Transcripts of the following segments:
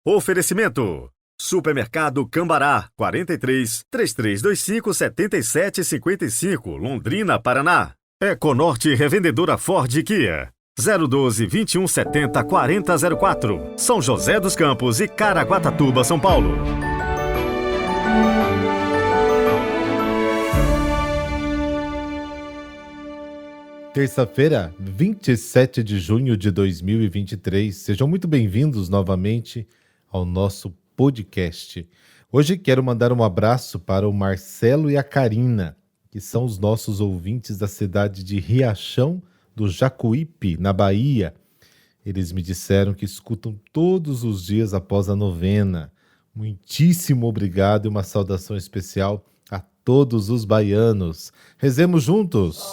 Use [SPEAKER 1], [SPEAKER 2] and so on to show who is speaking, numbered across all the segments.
[SPEAKER 1] Oferecimento: Supermercado Cambará, 43 3325 7755, Londrina, Paraná. Econorte Revendedora Ford e Kia, 012 2170 4004, São José dos Campos e Caraguatatuba, São Paulo.
[SPEAKER 2] Terça-feira, 27 de junho de 2023. Sejam muito bem-vindos novamente ao nosso podcast. Hoje quero mandar um abraço para o Marcelo e a Karina, que são os nossos ouvintes da cidade de Riachão do Jacuípe, na Bahia. Eles me disseram que escutam todos os dias após a novena. Muitíssimo obrigado e uma saudação especial a todos os baianos. Rezemos juntos!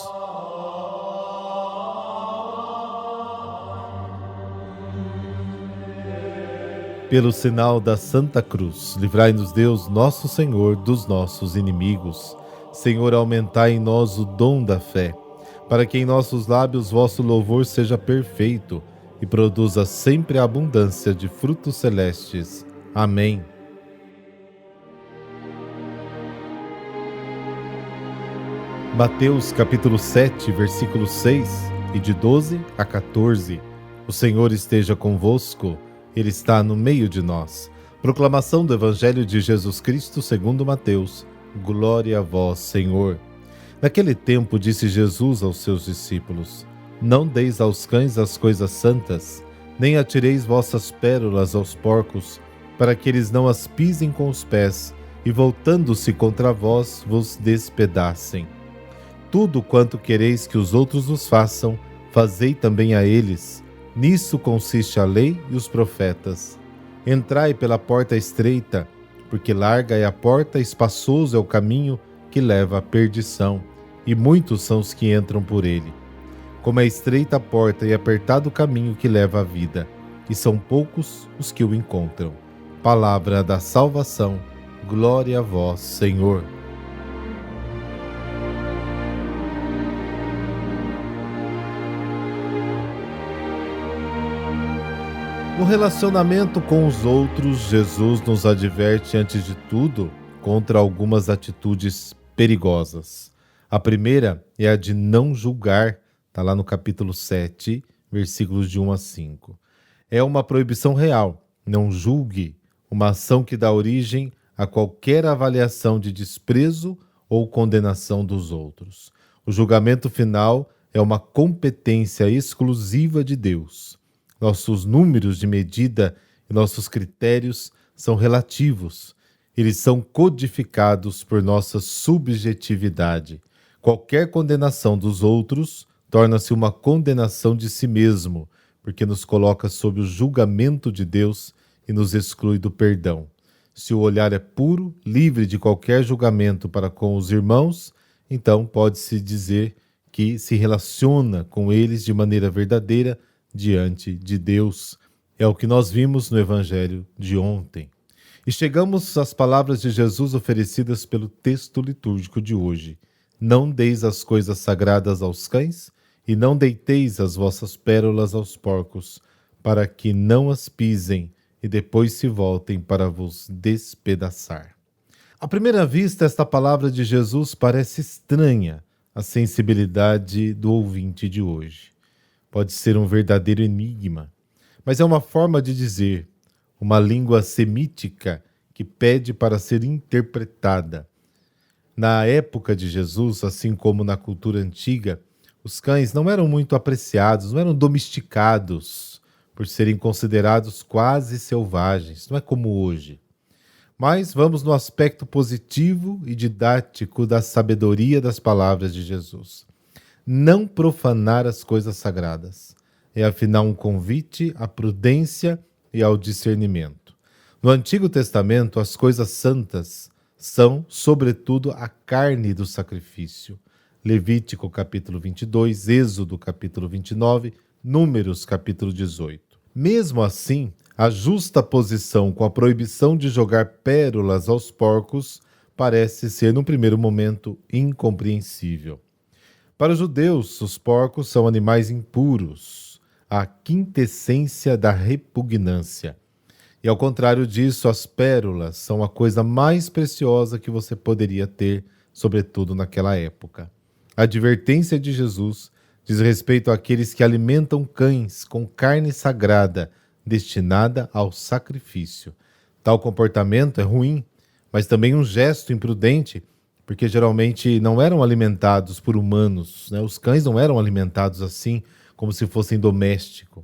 [SPEAKER 2] Pelo sinal da Santa Cruz, livrai-nos Deus, nosso Senhor, dos nossos inimigos. Senhor, aumentai em nós o dom da fé, para que em nossos lábios vosso louvor seja perfeito e produza sempre a abundância de frutos celestes. Amém. Mateus capítulo 7, versículo 6 e de 12 a 14. O Senhor esteja convosco. Ele está no meio de nós. Proclamação do Evangelho de Jesus Cristo segundo Mateus. Glória a vós, Senhor. Naquele tempo disse Jesus aos seus discípulos: Não deis aos cães as coisas santas, nem atireis vossas pérolas aos porcos, para que eles não as pisem com os pés, e voltando-se contra vós, vos despedacem. Tudo quanto quereis que os outros vos façam, fazei também a eles. Nisso consiste a lei e os profetas. Entrai pela porta estreita, porque larga é a porta, espaçoso é o caminho que leva à perdição, e muitos são os que entram por ele. Como é estreita a porta e apertado o caminho que leva à vida, e são poucos os que o encontram. Palavra da salvação. Glória a vós, Senhor. No relacionamento com os outros, Jesus nos adverte, antes de tudo, contra algumas atitudes perigosas. A primeira é a de não julgar, está lá no capítulo 7, versículos de 1 a 5. É uma proibição real, não julgue, uma ação que dá origem a qualquer avaliação de desprezo ou condenação dos outros. O julgamento final é uma competência exclusiva de Deus. Nossos números de medida e nossos critérios são relativos. Eles são codificados por nossa subjetividade. Qualquer condenação dos outros torna-se uma condenação de si mesmo, porque nos coloca sob o julgamento de Deus e nos exclui do perdão. Se o olhar é puro, livre de qualquer julgamento para com os irmãos, então pode-se dizer que se relaciona com eles de maneira verdadeira diante de Deus. É o que nós vimos no Evangelho de ontem. E chegamos às palavras de Jesus oferecidas pelo texto litúrgico de hoje. Não deis as coisas sagradas aos cães, e não deiteis as vossas pérolas aos porcos, para que não as pisem e depois se voltem para vos despedaçar. À primeira vista, esta palavra de Jesus parece estranha à sensibilidade do ouvinte de hoje. Pode ser um verdadeiro enigma, mas é uma forma de dizer, uma língua semítica que pede para ser interpretada. Na época de Jesus, assim como na cultura antiga, os cães não eram muito apreciados, não eram domesticados, por serem considerados quase selvagens, não é como hoje. Mas vamos no aspecto positivo e didático da sabedoria das palavras de Jesus. Não profanar as coisas sagradas. É afinal um convite à prudência e ao discernimento. No Antigo Testamento, as coisas santas são, sobretudo, a carne do sacrifício. Levítico capítulo 22, Êxodo capítulo 29, Números capítulo 18. Mesmo assim, a justa posição com a proibição de jogar pérolas aos porcos parece ser, num primeiro momento, incompreensível. Para os judeus, os porcos são animais impuros, a quintessência da repugnância. E ao contrário disso, as pérolas são a coisa mais preciosa que você poderia ter, sobretudo naquela época. A advertência de Jesus diz respeito àqueles que alimentam cães com carne sagrada, destinada ao sacrifício. Tal comportamento é ruim, mas também um gesto imprudente, porque geralmente não eram alimentados por humanos, né? Os cães não eram alimentados assim, como se fossem domésticos,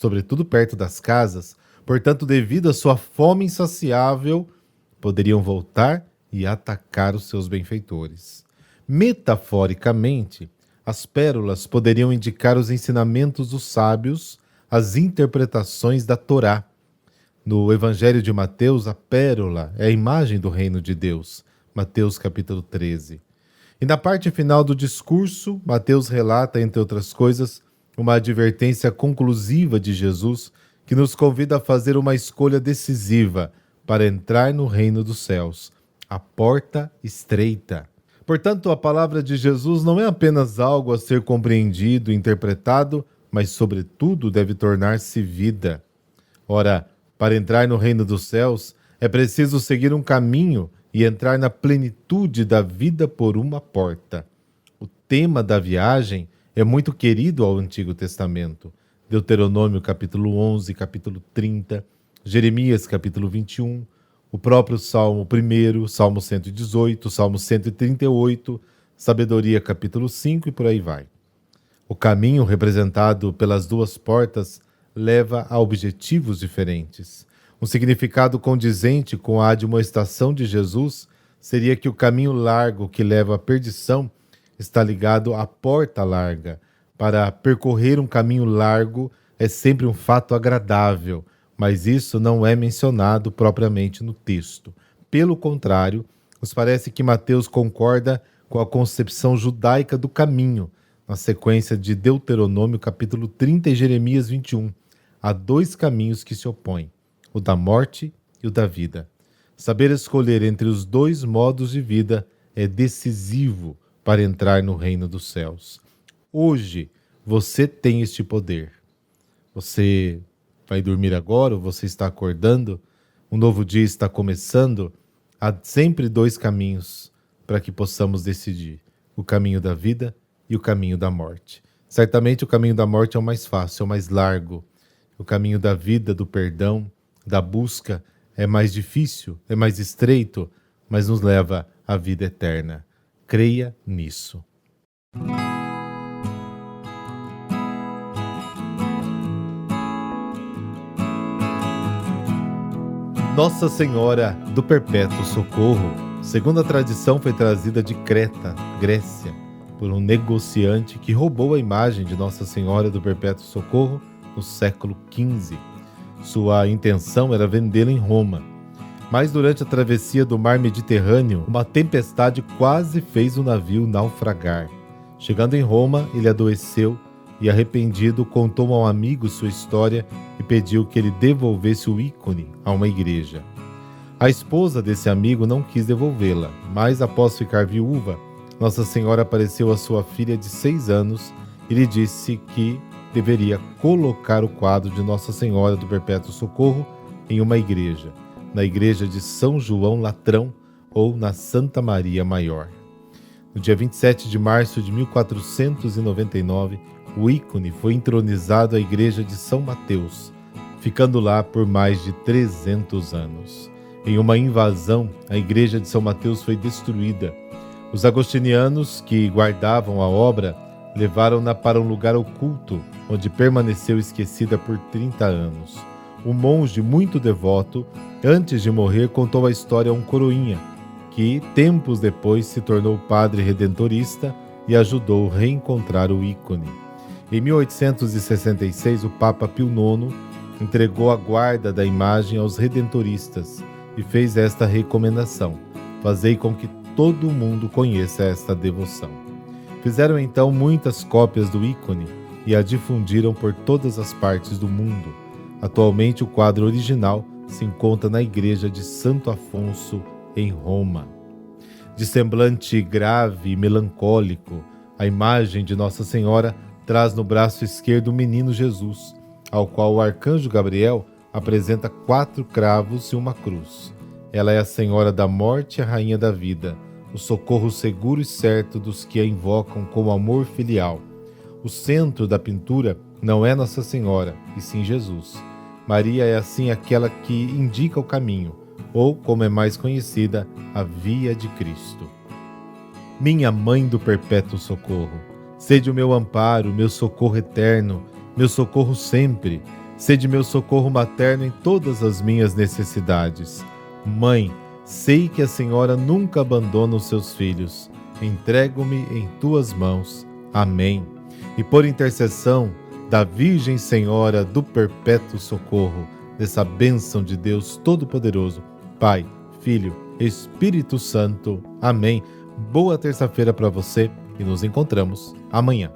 [SPEAKER 2] sobretudo perto das casas. Portanto, devido à sua fome insaciável, poderiam voltar e atacar os seus benfeitores. Metaforicamente, as pérolas poderiam indicar os ensinamentos dos sábios, as interpretações da Torá. No Evangelho de Mateus, a pérola é a imagem do reino de Deus. Mateus capítulo 13. E na parte final do discurso, Mateus relata, entre outras coisas, uma advertência conclusiva de Jesus que nos convida a fazer uma escolha decisiva para entrar no reino dos céus, a porta estreita. Portanto, a palavra de Jesus não é apenas algo a ser compreendido e interpretado, mas, sobretudo, deve tornar-se vida. Ora, para entrar no reino dos céus, é preciso seguir um caminho e entrar na plenitude da vida por uma porta. O tema da viagem é muito querido ao Antigo Testamento. Deuteronômio capítulo 11, capítulo 30, Jeremias capítulo 21, o próprio Salmo 1, Salmo 118, Salmo 138, Sabedoria capítulo 5 e por aí vai. O caminho representado pelas duas portas leva a objetivos diferentes. Um significado condizente com a admoestação de Jesus seria que o caminho largo que leva à perdição está ligado à porta larga. Para percorrer um caminho largo é sempre um fato agradável, mas isso não é mencionado propriamente no texto. Pelo contrário, nos parece que Mateus concorda com a concepção judaica do caminho, na sequência de Deuteronômio capítulo 30 e Jeremias 21. Há dois caminhos que se opõem, o da morte e o da vida. Saber escolher entre os dois modos de vida é decisivo para entrar no reino dos céus. Hoje, você tem este poder. Você vai dormir agora ou você está acordando? Um novo dia está começando? Há sempre dois caminhos para que possamos decidir: o caminho da vida e o caminho da morte. Certamente o caminho da morte é o mais fácil, é o mais largo. O caminho da vida, do perdão, da busca é mais difícil, é mais estreito, mas nos leva à vida eterna. Creia nisso. Nossa Senhora do Perpétuo Socorro, segundo a tradição, foi trazida de Creta, Grécia, por um negociante que roubou a imagem de Nossa Senhora do Perpétuo Socorro no século XV. Sua intenção era vendê-la em Roma, mas durante a travessia do mar Mediterrâneo, uma tempestade quase fez o navio naufragar. Chegando em Roma, ele adoeceu e, arrependido, contou a um amigo sua história e pediu que ele devolvesse o ícone a uma igreja. A esposa desse amigo não quis devolvê-la, mas após ficar viúva, Nossa Senhora apareceu à sua filha de 6 anos e lhe disse que deveria colocar o quadro de Nossa Senhora do Perpétuo Socorro em uma igreja, na igreja de São João Latrão ou na Santa Maria Maior. No dia 27 de março de 1499, o ícone foi entronizado à igreja de São Mateus, ficando lá por mais de 300 anos. Em uma invasão, a igreja de São Mateus foi destruída. Os agostinianos que guardavam a obra levaram-na para um lugar oculto, onde permaneceu esquecida por 30 anos. O monge, muito devoto, antes de morrer, contou a história a um coroinha, que, tempos depois, se tornou padre redentorista e ajudou a reencontrar o ícone. Em 1866, o Papa Pio IX entregou a guarda da imagem aos redentoristas e fez esta recomendação: fazei com que todo mundo conheça esta devoção. Fizeram então muitas cópias do ícone e a difundiram por todas as partes do mundo. Atualmente, o quadro original se encontra na igreja de Santo Afonso, em Roma. De semblante grave e melancólico, a imagem de Nossa Senhora traz no braço esquerdo o menino Jesus, ao qual o arcanjo Gabriel apresenta 4 cravos e uma cruz. Ela é a Senhora da Morte e a Rainha da Vida, o socorro seguro e certo dos que a invocam com amor filial. O centro da pintura não é Nossa Senhora, e sim Jesus. Maria é assim aquela que indica o caminho, ou, como é mais conhecida, a Via de Cristo. Minha Mãe do Perpétuo Socorro, sede o meu amparo, meu socorro eterno, meu socorro sempre, sede meu socorro materno em todas as minhas necessidades. Mãe, sei que a Senhora nunca abandona os seus filhos. Entrego-me em tuas mãos. Amém. E por intercessão da Virgem Senhora do Perpétuo Socorro, dessa bênção de Deus Todo-Poderoso, Pai, Filho, Espírito Santo. Amém. Boa terça-feira para você e nos encontramos amanhã.